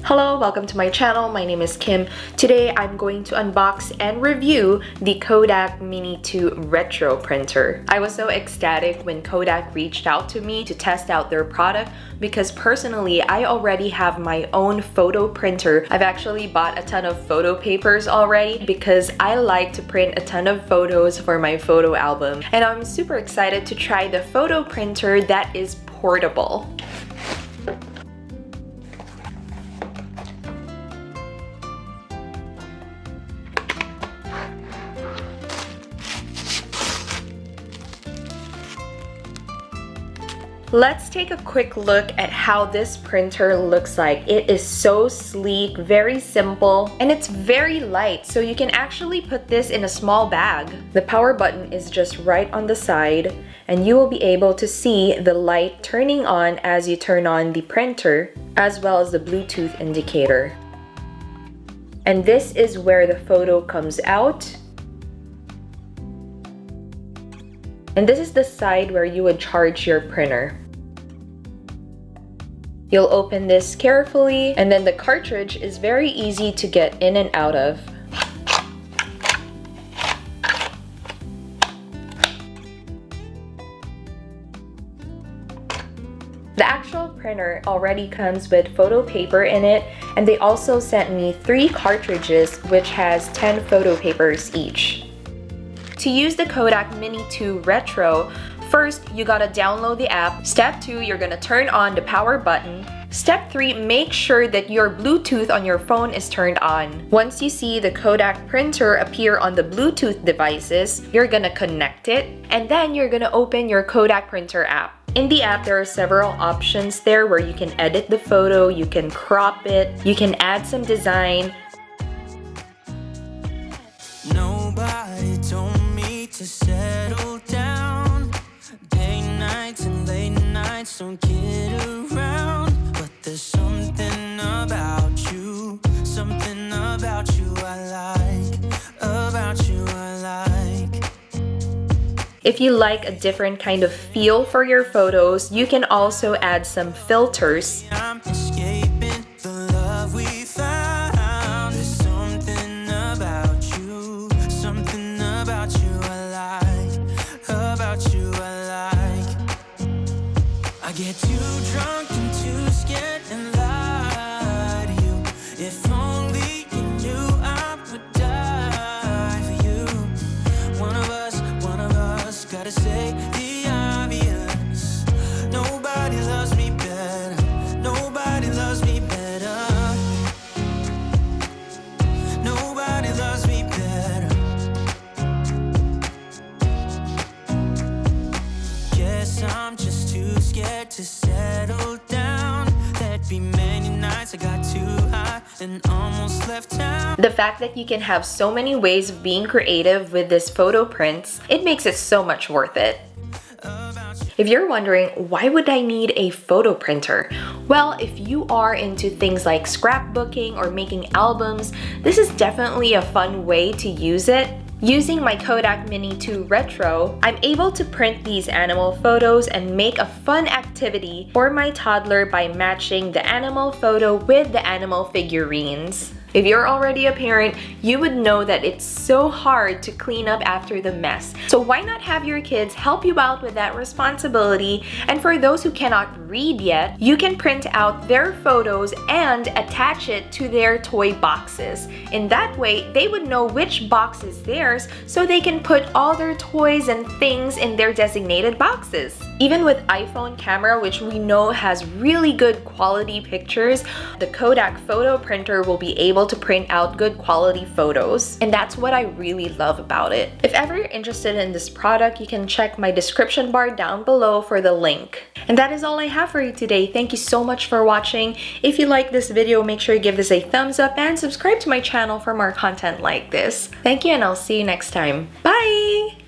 Hello, welcome to my channel. My name is Kim. Today I'm going to unbox and review the Kodak Mini 2 Retro printer. I was so ecstatic when Kodak reached out to me to test out their product because personally I already have my own photo printer. I've actually bought a ton of photo papers already because I like to print a ton of photos for my photo album. And I'm super excited to try the photo printer that is portable. Let's take a quick look at how this printer looks like. It is so sleek, very simple, and it's very light, so you can actually put this in a small bag. The power button is just right on the side, and you will be able to see the light turning on as you turn on the printer, as well as the Bluetooth indicator. And this is where the photo comes out. And this is the side where you would charge your printer. You'll open this carefully, and then the cartridge is very easy to get in and out of. The actual printer already comes with photo paper in it, and they also sent me 3 cartridges which has 10 photo papers each. To use the Kodak Mini 2 Retro, first you gotta download the app. Step 2, you're gonna turn on the power button. Step 3, make sure that your Bluetooth on your phone is turned on. Once you see the Kodak printer appear on the Bluetooth devices, you're gonna connect it, and then you're gonna open your Kodak printer app. In the app, there are several options there where you can edit the photo, you can crop it, you can add some design. Nobody told me to settle down. Day nights and late nights don't get around. But there's something about you I like, about you I like. If you like a different kind of feel for your photos, you can also add some filters. I'm escaping the love we found. There's something about you I like, about you I like. I get too drunk and too scared and lie to you. If only you knew I would die for you. One of us gotta say the obvious. Nobody loves me better. Nobody loves me better. Nobody loves me better. Guess I'm just too scared to settle down. There'd be many nights I got too high and almost left town. The fact that you can have so many ways of being creative with this photo prints, it makes it so much worth it. If you're wondering, why would I need a photo printer? Well, if you are into things like scrapbooking or making albums, this is definitely a fun way to use it. Using my Kodak Mini 2 Retro, I'm able to print these animal photos and make a fun activity for my toddler by matching the animal photo with the animal figurines. If you're already a parent, you would know that it's so hard to clean up after the mess. So why not have your kids help you out with that responsibility? And for those who cannot read yet, you can print out their photos and attach it to their toy boxes. In that way, they would know which box is theirs, so they can put all their toys and things in their designated boxes. Even with iPhone camera, which we know has really good quality pictures, the Kodak photo printer will be able to print out good quality photos. And that's what I really love about it. If ever you're interested in this product, you can check my description bar down below for the link. And that is all I have for you today. Thank you so much for watching. If you like this video, make sure you give this a thumbs up and subscribe to my channel for more content like this. Thank you, and I'll see you next time. Bye!